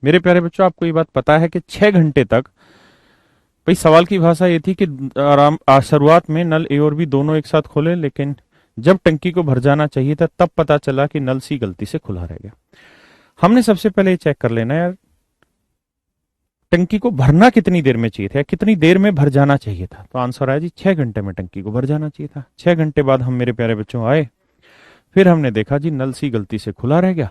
मेरे प्यारे बच्चों, आपको ये बात पता है कि 6 घंटे तक, भाई सवाल की भाषा ये थी कि शुरुआत में नल ए और बी दोनों एक साथ खोले, लेकिन जब टंकी को भर जाना चाहिए था तब पता चला कि नल सी गलती से खुला रह गया। हमने सबसे पहले ये चेक कर लेना यार, टंकी को भरना कितनी देर में चाहिए था, कितनी देर में भर जाना चाहिए था। तो आंसर आया जी 6 घंटे में टंकी को भर जाना चाहिए था। 6 घंटे बाद हम मेरे प्यारे बच्चों आए, फिर हमने देखा जी नल सी गलती से खुला रह गया।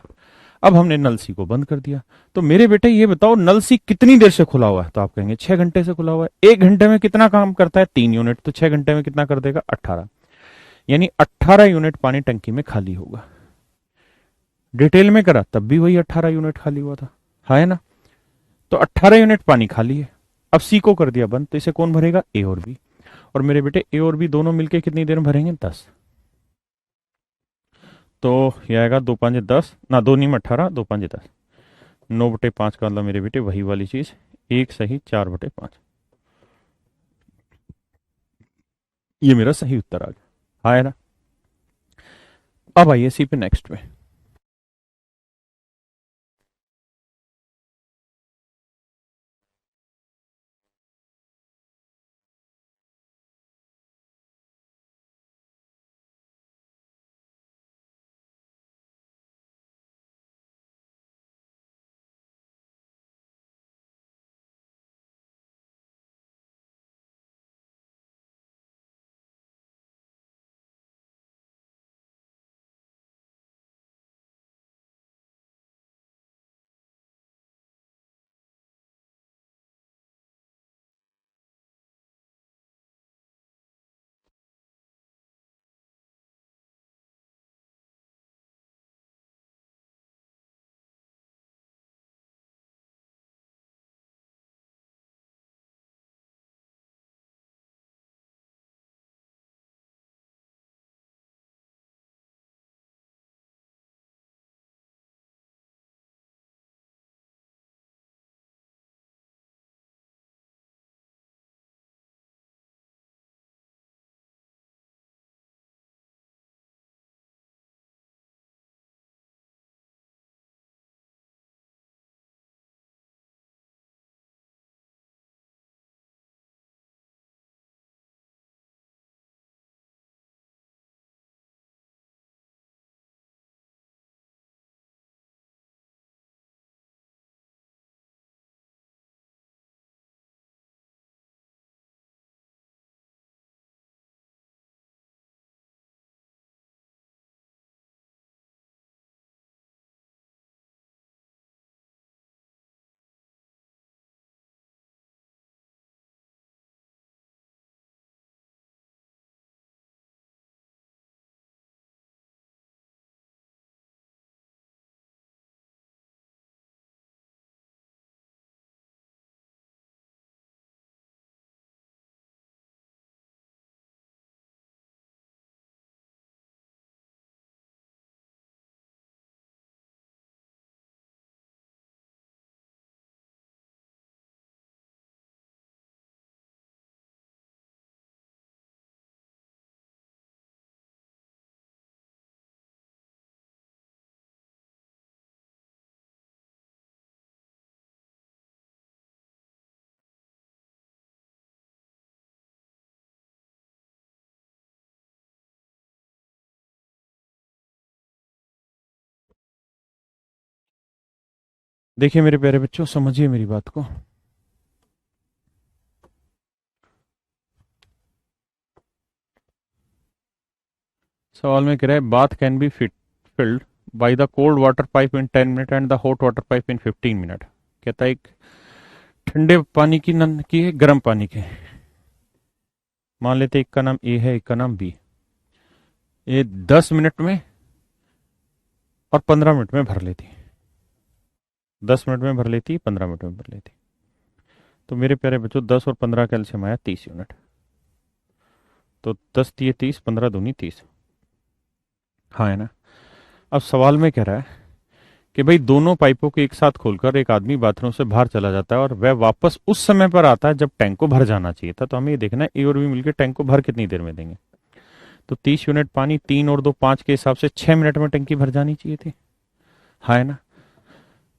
अब हमने नल सी को बंद कर दिया। तो मेरे बेटे ये बताओ, नल सी कितनी देर से खुला हुआ है? तो आप कहेंगे 6 घंटे से खुला हुआ है। 1 घंटे में कितना काम करता है? 3 यूनिट। तो 6 घंटे में कितना कर देगा? 18। यानी 18 यूनिट पानी टंकी में खाली होगा। डिटेल में करा तब भी वही 18 यूनिट खाली हुआ था, है ना। तो 18 यूनिट पानी खाली है। अब सी को कर दिया बंद, तो इसे कौन भरेगा? ए और बी। और मेरे बेटे ए और बी दोनों मिलकर कितनी देर में भरेंगे? 10। तो यह आएगा 2×5 = 10 ना, 2×2 = 18, 2×5 = 10। 9/5 का मतलब मेरे बेटे वही वाली चीज, 1 सही 4/5। ये मेरा सही उत्तर आ गया, हाँ है ना। अब आइए सी पे नेक्स्ट में। देखिए मेरे प्यारे बच्चों, समझिए मेरी बात को। सवाल में कह रहा है bath can be filled by the cold water pipe in 10 minute and the hot water pipe in 15 minute. कहता है एक ठंडे पानी की नल की है, गर्म पानी के। मान लेते एक का नाम ए है, एक का नाम बी। ये 10 मिनट में और 15 मिनट में भर लेती। 10 मिनट में भर लेती, 15 मिनट में भर लेती। तो मेरे प्यारे बच्चों, 10 और 15 का एलसीएम आया 30 यूनिट। तो 10×3 = 30, 15×2 = 30। हाँ है ना। अब सवाल में कह रहा है कि भाई दोनों पाइपों को एक साथ खोलकर एक आदमी बाथरूम से बाहर चला जाता है और वह वापस उस समय पर आता है जब टैंक को भर जाना चाहिए था। तो हमें ये देखना है ए और बी मिलकर टैंक को भर कितनी देर में देंगे। तो 30 यूनिट पानी, 3 और 2 5 के हिसाब से 6 मिनट में टंकी भर जानी चाहिए थी, हाँ है ना।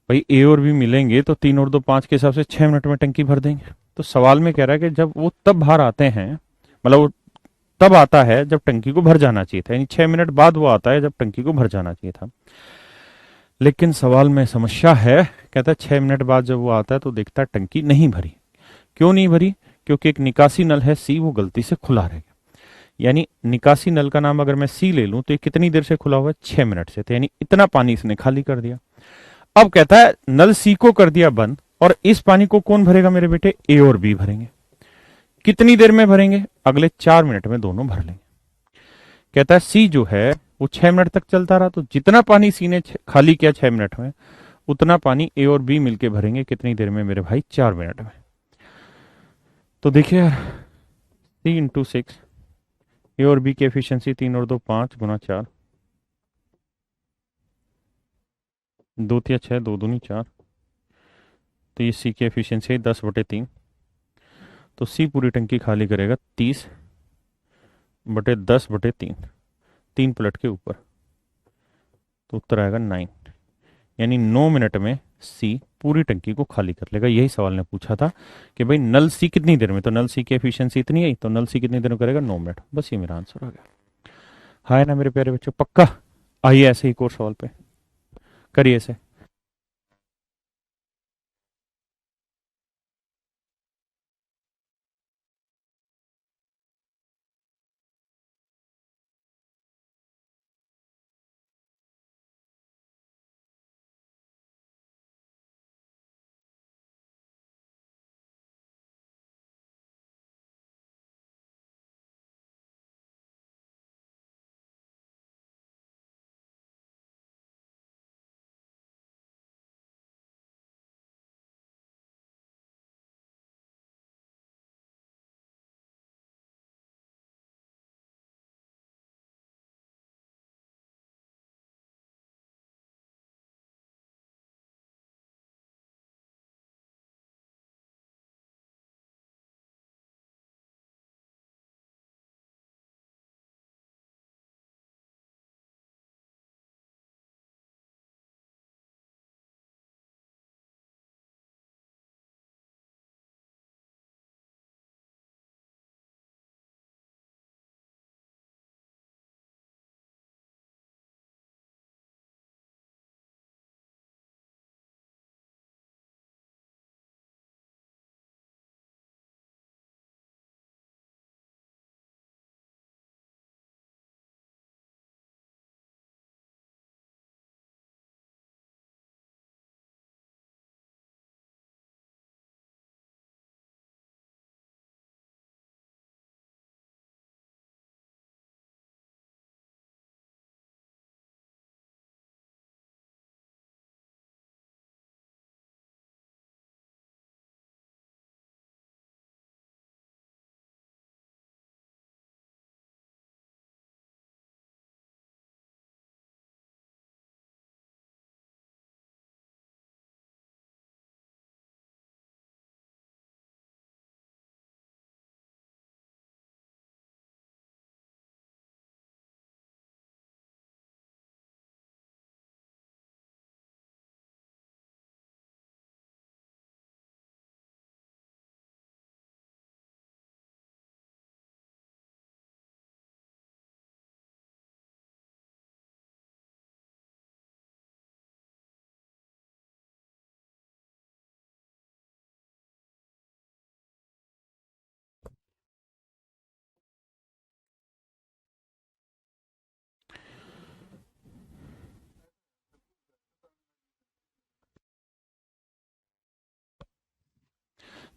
भाई ए और बी मिलेंगे तो 3 और 2 5 के हिसाब से 6 मिनट में टंकी भर देंगे। तो सवाल में कह रहा है कि जब वो तब बाहर आते हैं, मतलब वो तब आता है जब टंकी को भर जाना चाहिए था, यानी 6 मिनट बाद वो आता है जब टंकी को भर जाना चाहिए था। लेकिन सवाल में समस्या है, कहता है 6 मिनट बाद जब वो आता है तो देखता है टंकी नहीं भरी। क्यों नहीं भरी? क्योंकि एक निकासी नल है सी, वो गलती से खुला रह गया। यानी निकासी नल का नाम अगर मैं सी ले लूं तो ये कितनी देर से खुला हुआ है? 6 मिनट से। तो यानी इतना पानी इसने खाली कर दिया। अब कहता है नल सी को कर दिया बंद, और इस पानी को कौन भरेगा मेरे बेटे? ए और बी भरेंगे। कितनी देर में भरेंगे? अगले 4 मिनट में दोनों भर लेंगे। कहता है सी जो है वो 6 मिनट तक चलता रहा, तो जितना पानी सी ने खाली किया 6 मिनट में, उतना पानी ए और बी मिलके भरेंगे कितनी देर में मेरे भाई? 4 मिनट में। तो देखिए यार, 3 × 6, ए और बी की एफिशिएंसी 3 और 2 5 × 4, 2 × 6 2 दूनी 4। तो ये सी की एफिशिएंसी है 10/3। तो सी पूरी टंकी खाली करेगा 30/10/3, 3 प्लट के ऊपर। तो उत्तर आएगा 9। यानी 9 मिनट में सी पूरी टंकी को खाली कर लेगा। यही सवाल ने पूछा था कि भाई नल सी कितनी देर में, तो नल सी की एफिशिएंसी इतनी है, तो नल सी कितनी देर में करेगा? 9 मिनट। बस ये मेरा आंसर आ गया। हाँ ना मेरे प्यारे बच्चों, पक्का? आइए ऐसे ही एक और सवाल पे करिए ऐसे।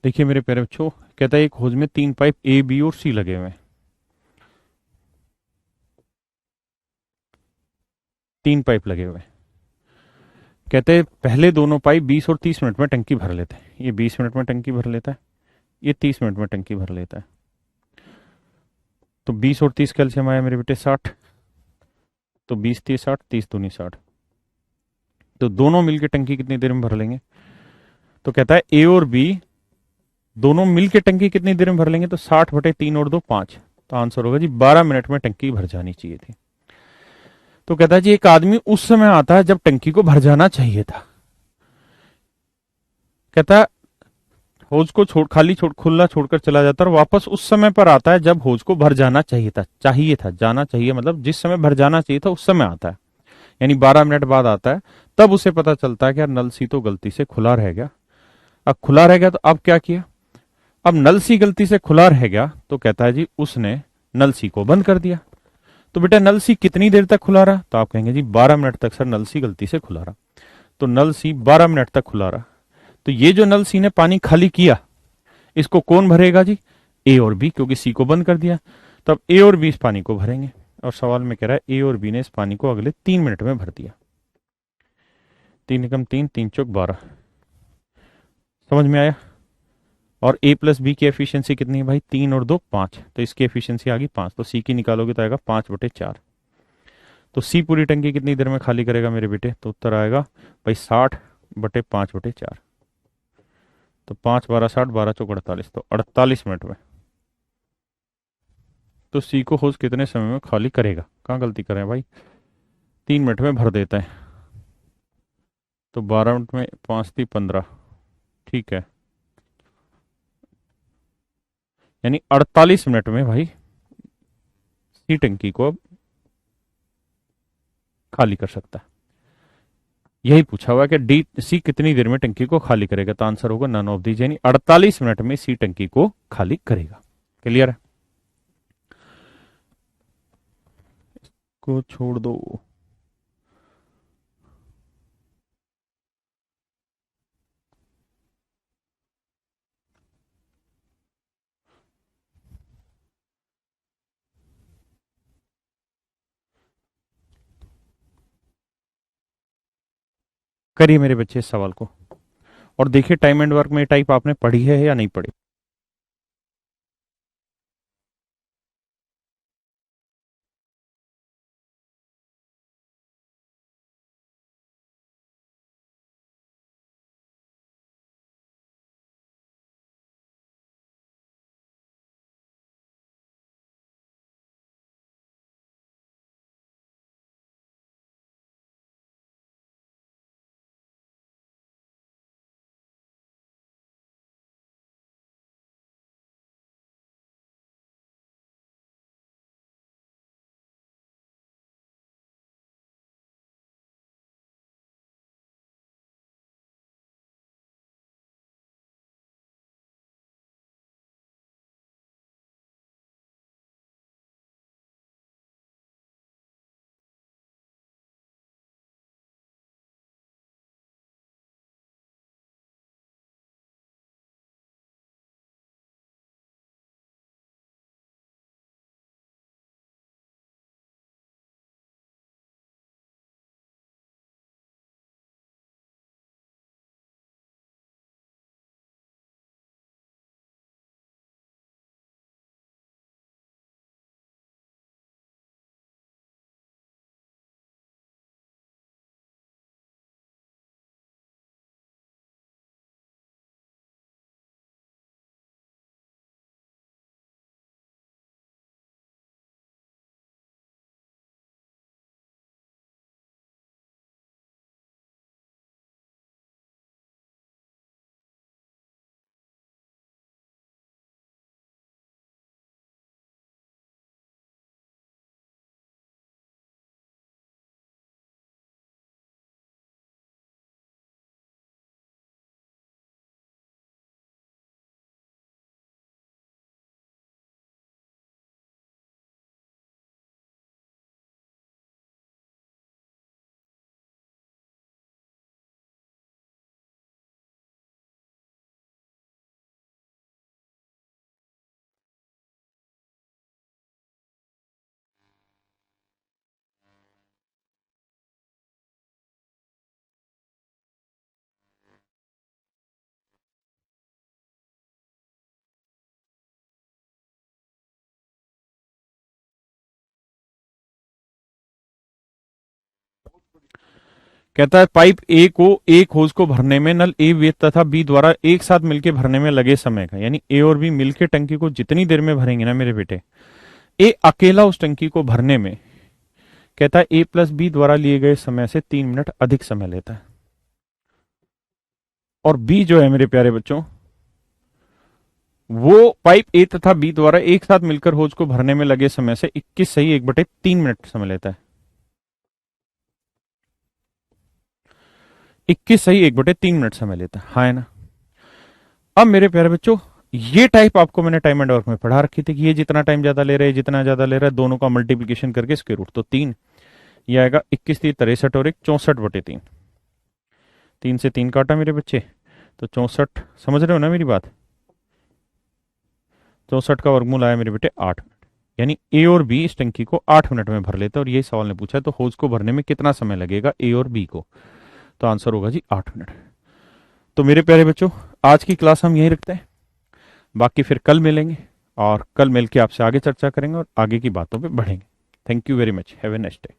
देखिए मेरे प्यारे बच्चों, कहता है एक होज में 3 पाइप ए बी और सी लगे हुए हैं। 3 पाइप लगे हुए हैं। कहते हैं पहले दोनों पाइप 20 और 30 मिनट में टंकी भर लेते हैं। ये 20 मिनट में टंकी भर लेता है, ये 30 मिनट में टंकी भर लेता है। तो 20 और 30 कैल्शियम आया मेरे बेटे 60। तो 20 × 30 = 60, 30 × 2 = 60। तो दोनों मिलकर टंकी कितनी देर में भर लेंगे? तो कहता है ए और बी दोनों मिलकर टंकी कितनी देर में भर लेंगे? तो 60/3 और 2 5। तो आंसर होगा जी 12 मिनट में टंकी भर जानी चाहिए थी। तो कहता है जी एक आदमी उस समय आता है जब टंकी को भर जाना चाहिए था। कहता है होज को खुला छोड़कर चला जाता है और वापस उस समय पर आता है जब होज को भर जाना चाहिए था जाना चाहिए मतलब जिस समय भर जाना चाहिए था उस समय आता है, यानी 12 मिनट बाद आता है। तब उसे पता चलता है कि यार नल सी तो गलती से खुला रह गया। अब खुला रह गया तो अब क्या किया, अब नल सी गलती से खुला रह गया तो कहता है जी उसने नल सी को बंद कर दिया। तो बेटा नल सी कितनी देर तक खुला रहा, तो आप कहेंगे जी 12 मिनट तक सर नल सी गलती से खुला रहा। तो नल सी 12 मिनट तक खुला रहा। तो ये जो नल सी ने पानी खाली किया इसको कौन भरेगा जी, ए और बी, क्योंकि सी को बंद कर दिया। तब ए और बी इस पानी को भरेंगे और सवाल में कह रहा है ए और बी ने इस पानी को अगले 3 मिनट में भर दिया। 3 एकम 3, 3 चौक 12। समझ में आया। और ए प्लस बी की एफिशिएंसी कितनी है भाई, 3 और 2 5, तो इसकी एफिशिएंसी आ गई 5, तो सी की निकालोगे तो आएगा 5/4। तो सी पूरी टंकी कितनी देर में खाली करेगा मेरे बेटे, तो उत्तर आएगा भाई 60/5/4। तो 5 12 60, 12 चौक 48, तो 48 मिनट में। तो सी को होज कितने समय में खाली करेगा, कहाँ गलती करें भाई, 3 मिनट में भर देते हैं। तो 12 मिनट में 5 × 3 = 15, ठीक है, यानी 48 मिनट में भाई सी टंकी को अब खाली कर सकता है। यही पूछा हुआ कि डी सी कितनी देर में टंकी को खाली करेगा, तो आंसर होगा नन ऑफ दीज, यानी 48 मिनट में सी टंकी को खाली करेगा। क्लियर है, को छोड़ दो। करिए मेरे बच्चे इस सवाल को, और देखिए टाइम एंड वर्क में टाइप आपने पढ़ी है या नहीं पढ़ी। कहता है पाइप ए को एक होज को भरने में नल ए वे तथा बी द्वारा एक साथ मिलकर भरने में लगे समय का, यानी ए और बी मिलकर टंकी को जितनी देर में भरेंगे ना मेरे बेटे, ए अकेला उस टंकी को भरने में कहता है ए प्लस बी द्वारा लिए गए समय से 3 मिनट अधिक समय लेता है। और बी जो है मेरे प्यारे बच्चों, वो पाइप ए तथा बी द्वारा एक साथ मिलकर होज को भरने में लगे समय से 21 सही 1/3 मिनट समय लेता है। 21 सही 1/3 मिनट समय लेता है, हाँ है ना। अब मेरे प्यारे बच्चों, ये टाइप आपको मैंने टाइम एंड वर्क में पढ़ा रखी थी कि ये जितना टाइम ज्यादा ले रहा है, जितना ज्यादा ले रहा है, दोनों का मल्टीप्लीकेशन करके स्क्वायर रूट, तो 3, ये आएगा 21×3 = 63 और 1 64/3। 3 से 3 काटा मेरे बच्चे, तो 64, समझ रहे हो ना मेरी बात। 64 का वर्गमूल आया मेरे बेटे 8 मिनट, यानी ए और बी इस टंकी को 8 मिनट में भर लेते हैं। और यही सवाल ने पूछा है, तो होज को भरने में कितना समय लगेगा ए और बी को, तो आंसर होगा जी 8 मिनट। तो मेरे प्यारे बच्चों, आज की क्लास हम यहीं रखते हैं, बाकी फिर कल मिलेंगे और कल मिलकर आपसे आगे चर्चा करेंगे और आगे की बातों पे बढ़ेंगे। Thank you very much, have a nice day.